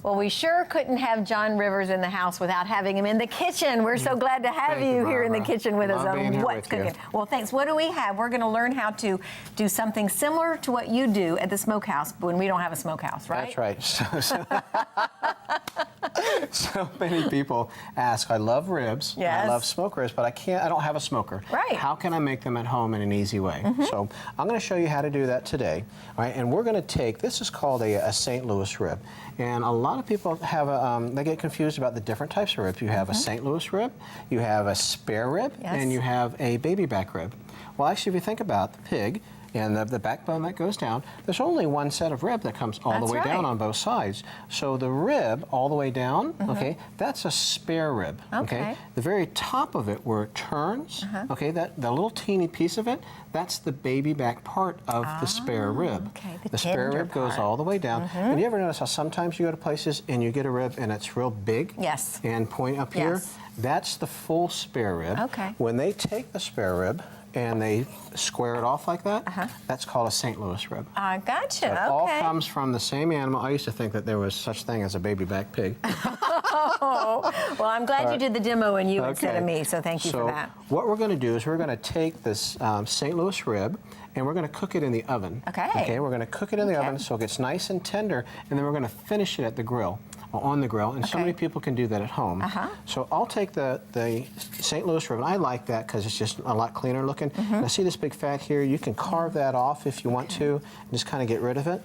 Well, we sure couldn't have John Rivers in the house without having him in the kitchen. We're so glad to have you here in the kitchen with us. What's cooking? Well, thanks. What do we have? We're going to learn how to do something similar to what you do at the smokehouse when we don't have a smokehouse, right? That's right. So many people ask, I love ribs, yes. I love smoked ribs, but I don't have a smoker. Right. How can I make them at home in an easy way? So I'm going to show you how to do that today. All right, and we're going to take, this is called a St. Louis rib. And a lot of people have, they get confused about the different types of ribs. You have a St. Louis rib, you have a spare rib, yes. and you have a baby back rib. Well, actually, if you think about the pig, and the backbone that goes down, there's only one set of rib that comes all the way down on both sides. So the rib all the way down, okay, that's a spare rib, okay? The very top of it where it turns, okay, the little teeny piece of it, that's the baby back part of the spare rib. Okay, the spare rib goes all the way down. And you ever notice how sometimes you go to places and you get a rib and it's real big? Yes. And point up here? Yes. That's the full spare rib. Okay. When they take the spare rib, and they square it off like that, that's called a St. Louis rib. I gotcha, So it all comes from the same animal. I used to think that there was such thing as a baby back pig. Well, I'm glad you did the demo and you instead of me, so thank you for that. What we're going to do is we're going to take this St. Louis rib and we're going to cook it in the oven. Okay, we're going to cook it in the oven so it gets nice and tender, and then we're going to finish it at the grill. On the grill, and so many people can do that at home. So I'll take the St. Louis rib, and I like that because it's just a lot cleaner looking. And I see this big fat here. You can carve that off if you want to, and just kind of get rid of it.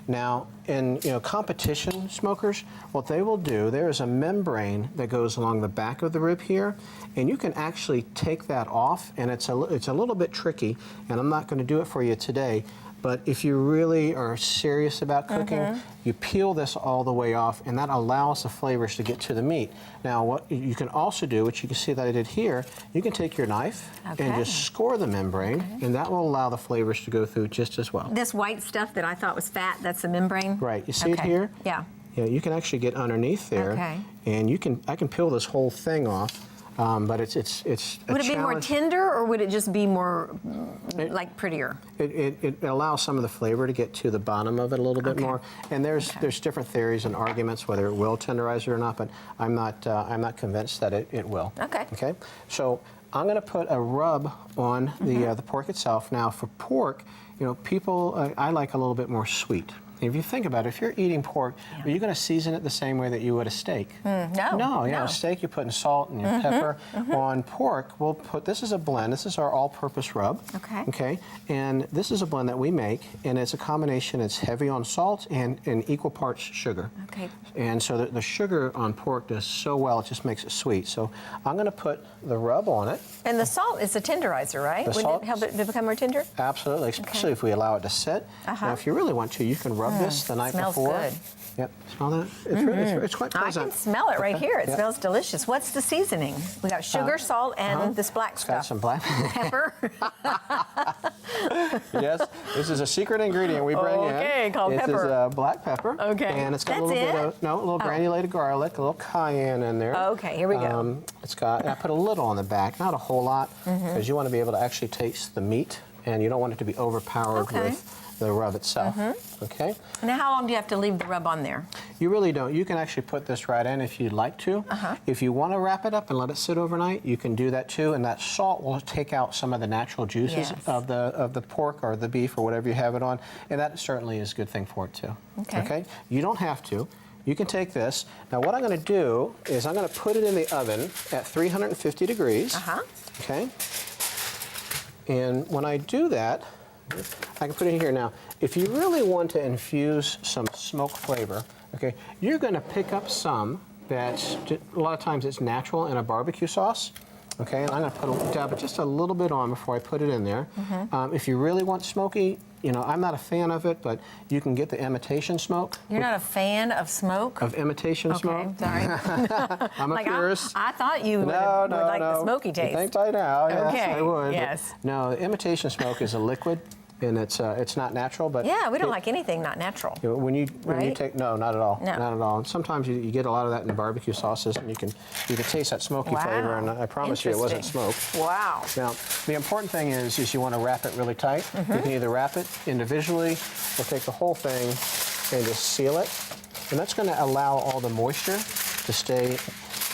Now, in competition smokers, what they will do, there is a membrane that goes along the back of the rib here, and you can actually take that off, and it's a little bit tricky, and I'm not going to do it for you today. But if you really are serious about cooking, you peel this all the way off, and that allows the flavors to get to the meat. Now, what you can also do, which you can see that I did here, you can take your knife and just score the membrane, and that will allow the flavors to go through just as well. This white stuff that I thought was fat, that's the membrane? Right. You see it here? Yeah. Yeah, you can actually get underneath there, and I can peel this whole thing off. But it's a Would it be more tender, or would it just be more like prettier? It allows some of the flavor to get to the bottom of it a little bit more. And there's different theories and arguments whether it will tenderize it or not. But I'm not convinced that it will. Okay. So I'm going to put a rub on the pork itself. Now for pork, people I like a little bit more sweet. If you think about it, if you're eating pork, are you going to season it the same way that you would a steak? No. A steak, you're putting salt and your pepper. On pork, we'll put, this is a blend. This is our all-purpose rub. Okay. And this is a blend that we make, and it's a combination. It's heavy on salt and equal parts sugar. And so the sugar on pork does so well, it just makes it sweet. So I'm going to put the rub on it. And the salt is a tenderizer, right? Wouldn't it help it to become more tender? Absolutely, especially if we allow it to sit. Now, if you really want to, you can rub this the night before. Smells good. Yep, smell that? It's quite pleasant. I can smell it right here. It smells delicious. What's the seasoning? We got sugar, salt, and this black stuff. Got some black pepper. Yes, this is a secret ingredient we bring in. Okay, called pepper. This is black pepper. Okay, and it's got a little granulated garlic, a little cayenne in there. Okay, here we go. It's got. I put a little on the back, not a whole lot, because you want to be able to actually taste the meat, and you don't want it to be overpowered with the rub itself. Okay. Now, how long do you have to leave the rub on there? You really don't. You can actually put this right in if you'd like to. If you want to wrap it up and let it sit overnight, you can do that too. And that salt will take out some of the natural juices of the pork or the beef or whatever you have it on, and that certainly is a good thing for it too. Okay. You don't have to. You can take this. Now, what I'm going to do is I'm going to put it in the oven at 350 degrees. Okay. And when I do that, I can put it in here now. If you really want to infuse some smoke flavor, okay, you're going to pick up some that's, a lot of times it's natural in a barbecue sauce. Okay, and I'm going to put dab it just a little bit on before I put it in there. If you really want smoky, I'm not a fan of it, but you can get the imitation smoke. You're not a fan of smoke? Of imitation smoke? Sorry. I'm a purist. I thought you would like the smoky taste. You think I know? Yes, I would. Yes. No, imitation smoke is a liquid. And it's not natural, but we don't like anything not natural. When you take not at all, not at all. And sometimes you get a lot of that in the barbecue sauces, and you can taste that smoky flavor. And I promise you, it wasn't smoke. Wow. Now, the important thing is you want to wrap it really tight. You can either wrap it individually or take the whole thing and just seal it. and that's going to allow all the moisture to stay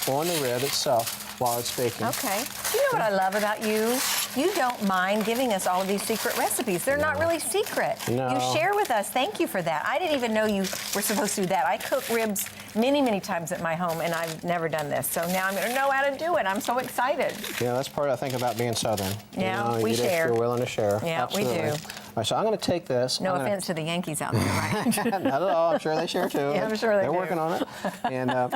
on the rib itself while it's baking. Okay. Do you know what I love about you? You don't mind giving us all of these secret recipes. They're not really secret. No. You share with us. Thank you for that. I didn't even know you were supposed to do that. I cook ribs many, many times at my home, and I've never done this. So now I'm going to know how to do it. I'm so excited. Yeah, that's part I think about being Southern. Yeah, we you share. You're willing to share. Yeah, Absolutely. we do. All right, so I'm going to take this. No offense to the Yankees out there, right? Not at all. I'm sure they share too. Yeah, I'm sure they They're do. working on it. And I'm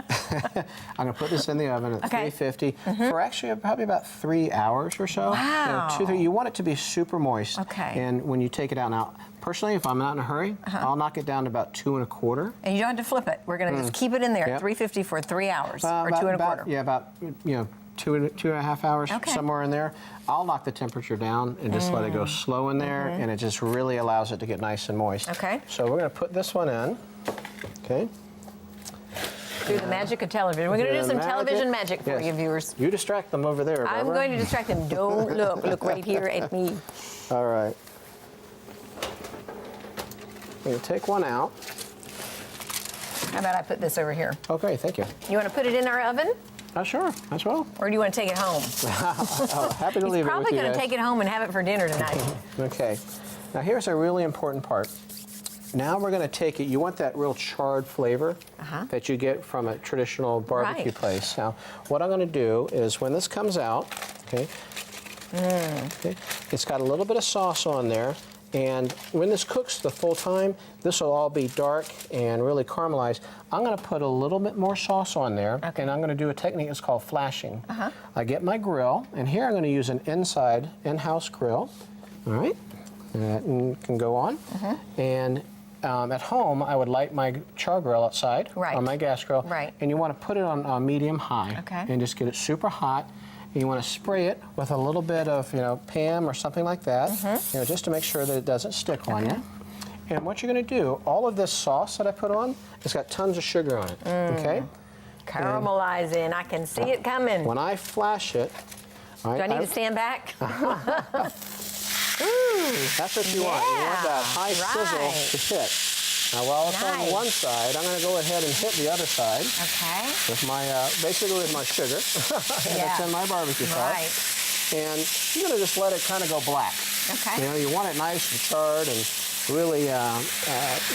going to put this in the oven at 350 for actually probably about 3 hours or so. Wow. 2, 3. You want it to be super moist. Okay. And when you take it out now, personally, if I'm not in a hurry, I'll knock it down to about 2 1/4. And you don't have to flip it. We're going to just keep it in there at 350 for 3 hours or 2 1/4. Yeah, about 2.5 hours, somewhere in there. I'll knock the temperature down and just let it go slow in there, and it just really allows it to get nice and moist. Okay. So we're going to put this one in. Okay. Through the magic of television. We're going to do some television magic for you, viewers. You distract them over there, Barbara. I'm going to distract them. Don't look. Look right here at me. All right. We're going to take one out. How about I put this over here? Okay, thank you. You want to put it in our oven? Sure, as well. Or do you want to take it home? Happy to leave it with you Probably going to guys. take it home and have it for dinner tonight. Okay. Now here's a really important part. Now we're going to take it. You want that real charred flavor that you get from a traditional barbecue place. Now, what I'm going to do is when this comes out, okay, it's got a little bit of sauce on there. And when this cooks the full time, this will all be dark and really caramelized. I'm going to put a little bit more sauce on there, and I'm going to do a technique that's called flashing. I get my grill, and here I'm going to use an in-house grill. All right, that can go on. And at home, I would light my char grill outside on my gas grill, and you want to put it on medium high, and just get it super hot. You want to spray it with a little bit of, Pam or something like that, just to make sure that it doesn't stick on you. And what you're going to do, all of this sauce that I put on, it's got tons of sugar on it, okay? Caramelizing, I can see it coming. When I flash it, do I need to stand back? That's what you want. You want that high sizzle to hit. Now, while it's on one side, I'm going to go ahead and hit the other side. Okay. With my, basically with my sugar. That's in my barbecue sauce. And you're going to just let it kind of go black. Okay. You want it nice and charred and really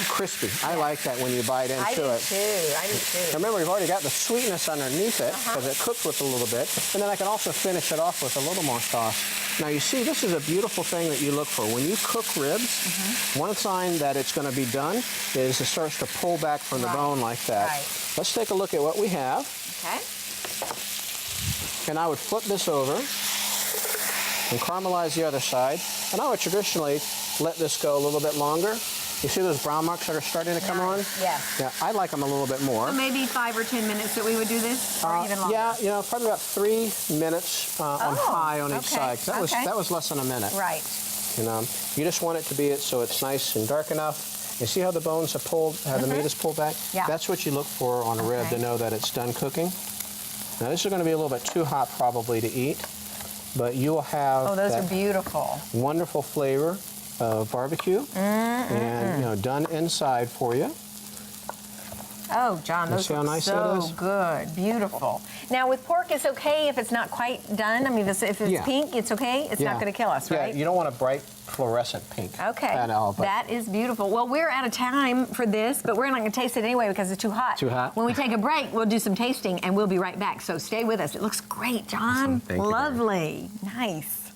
crispy. I like that when you bite into it. I do too. Remember, we've already got the sweetness underneath it because it cooks with a little bit. And then I can also finish it off with a little more sauce. Now, you see, this is a beautiful thing that you look for. When you cook ribs, one sign that it's going to be done is it starts to pull back from the bone like that. Let's take a look at what we have. Okay. And I would flip this over and caramelize the other side. And I would traditionally let this go a little bit longer. You see those brown marks that are starting to come on? Yes. Yeah, I like them a little bit more. So maybe 5 or 10 minutes that we would do this, or even longer? Yeah, probably about 3 minutes on high on each side. That was less than a minute. Right. You just want it to be so it's nice and dark enough. You see how the bones have pulled, how the meat is pulled back? Yeah. That's what you look for on a rib to know that it's done cooking. Now this is going to be a little bit too hot probably to eat, but you will have those are beautiful. Wonderful flavor of barbecue and done inside for you. Oh, John, those look nice so good, beautiful. Now, with pork, it's okay if it's not quite done. I mean, if it's pink, it's okay. It's not going to kill us, right? Yeah, you don't want a bright fluorescent pink. Okay, at all, that is beautiful. Well, we're out of time for this, but we're not going to taste it anyway because it's too hot. Too hot. When we take a break, we'll do some tasting, and we'll be right back. So stay with us. It looks great, John. Awesome. Thank you, lovely, nice.